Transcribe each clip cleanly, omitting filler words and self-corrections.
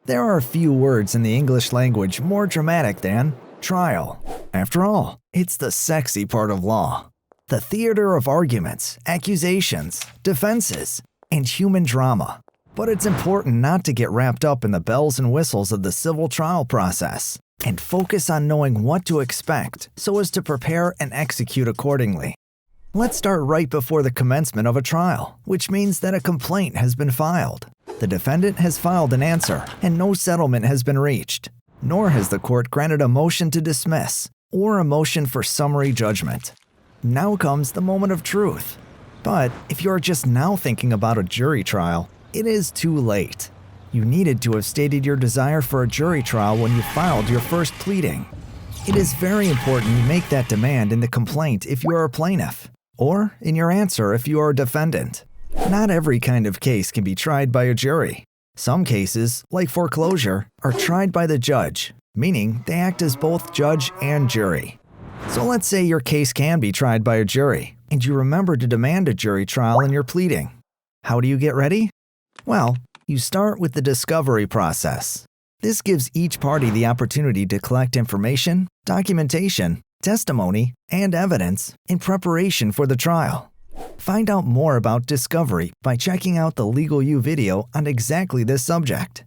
There are few words in the English language more dramatic than trial. After all, it's the sexy part of law. The theater of arguments, accusations, defenses, and human drama. But it's important not to get wrapped up in the bells and whistles of the civil trial process and focus on knowing what to expect so as to prepare and execute accordingly. Let's start right before the commencement of a trial, which means that a complaint has been filed. The defendant has filed an answer, and no settlement has been reached, nor has the court granted a motion to dismiss or a motion for summary judgment. Now comes the moment of truth. But if you are just now thinking about a jury trial, it is too late. You needed to have stated your desire for a jury trial when you filed your first pleading. It is very important you make that demand in the complaint if you are a plaintiff, or in your answer if you are a defendant. Not every kind of case can be tried by a jury. Some cases, like foreclosure, are tried by the judge, meaning they act as both judge and jury. So let's say your case can be tried by a jury, and you remember to demand a jury trial in your pleading. How do you get ready? Well, you start with the discovery process. This gives each party the opportunity to collect information, documentation, testimony, and evidence in preparation for the trial. Find out more about discovery by checking out the Legal U video on exactly this subject.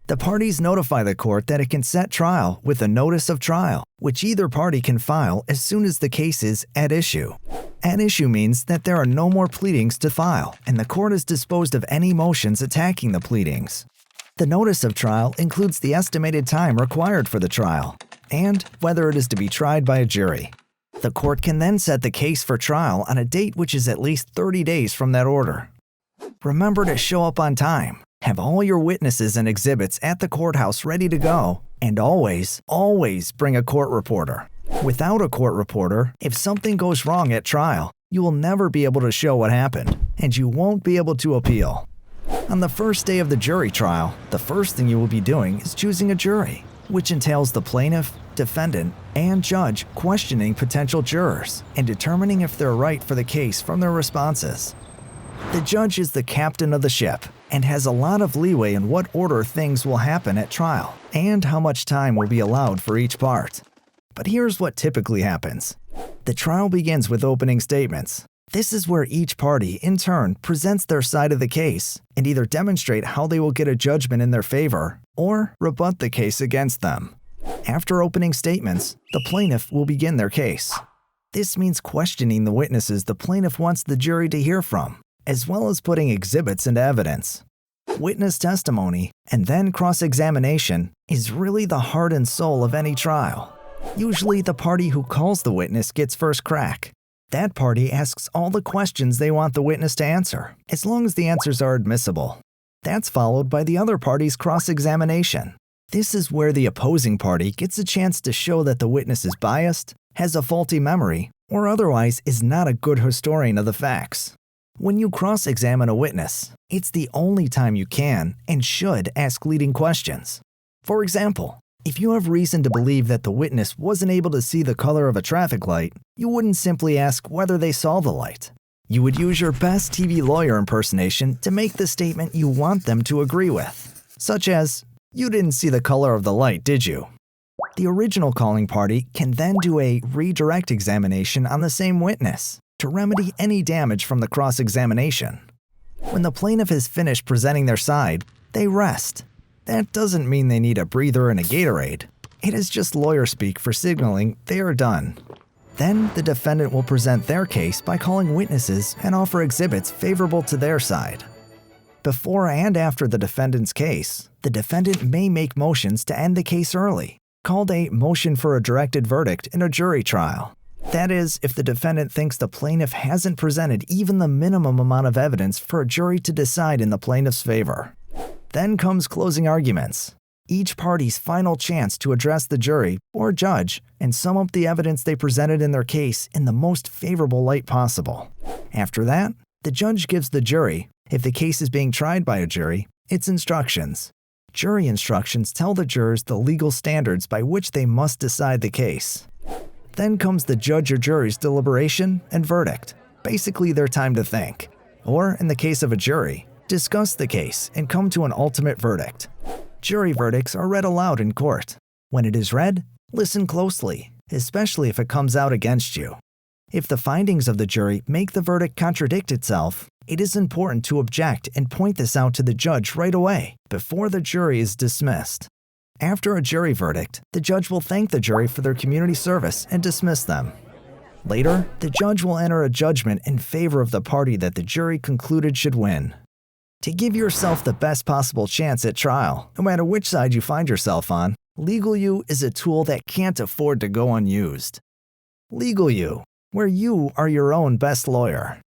The parties notify the court that it can set trial with a notice of trial, which either party can file as soon as the case is at issue. At issue means that there are no more pleadings to file, and the court has disposed of any motions attacking the pleadings. The notice of trial includes the estimated time required for the trial, and whether it is to be tried by a jury. The court can then set the case for trial on a date which is at least 30 days from that order. Remember to show up on time, have all your witnesses and exhibits at the courthouse ready to go, and always bring a court reporter. Without a court reporter, if something goes wrong at trial, you will never be able to show what happened, and you won't be able to appeal. On the first day of the jury trial, the first thing you will be doing is choosing a jury, which entails the plaintiff, defendant, and judge questioning potential jurors and determining if they're right for the case from their responses. The judge is the captain of the ship and has a lot of leeway in what order things will happen at trial and how much time will be allowed for each part. But here's what typically happens. The trial begins with opening statements. This is where each party, in turn, presents their side of the case and either demonstrate how they will get a judgment in their favor or rebut the case against them. After opening statements, the plaintiff will begin their case. This means questioning the witnesses the plaintiff wants the jury to hear from, as well as putting exhibits into evidence. Witness testimony and then cross-examination is really the heart and soul of any trial. Usually the party who calls the witness gets first crack. That party asks all the questions they want the witness to answer, as long as the answers are admissible. That's followed by the other party's cross-examination. This is where the opposing party gets a chance to show that the witness is biased, has a faulty memory, or otherwise is not a good historian of the facts. When you cross-examine a witness, it's the only time you can and should ask leading questions. For example, if you have reason to believe that the witness wasn't able to see the color of a traffic light, you wouldn't simply ask whether they saw the light. You would use your best TV lawyer impersonation to make the statement you want them to agree with, such as, "You didn't see the color of the light, did you?" The original calling party can then do a redirect examination on the same witness to remedy any damage from the cross-examination. When the plaintiff has finished presenting their side, they rest. That doesn't mean they need a breather and a Gatorade. It is just lawyer speak for signaling they are done. Then the defendant will present their case by calling witnesses and offer exhibits favorable to their side. Before and after the defendant's case, the defendant may make motions to end the case early, called a motion for a directed verdict in a jury trial. That is, if the defendant thinks the plaintiff hasn't presented even the minimum amount of evidence for a jury to decide in the plaintiff's favor. Then comes closing arguments, each party's final chance to address the jury or judge and sum up the evidence they presented in their case in the most favorable light possible. After that, the judge gives the jury, if the case is being tried by a jury, its instructions. Jury instructions tell the jurors the legal standards by which they must decide the case. Then comes the judge or jury's deliberation and verdict, basically their time to think. Or, in the case of a jury, discuss the case and come to an ultimate verdict. Jury verdicts are read aloud in court. When it is read, listen closely, especially if it comes out against you. If the findings of the jury make the verdict contradict itself, it is important to object and point this out to the judge right away, before the jury is dismissed. After a jury verdict, the judge will thank the jury for their community service and dismiss them. Later, the judge will enter a judgment in favor of the party that the jury concluded should win. To give yourself the best possible chance at trial, no matter which side you find yourself on, LegalU is a tool that can't afford to go unused. LegalU, where you are your own best lawyer.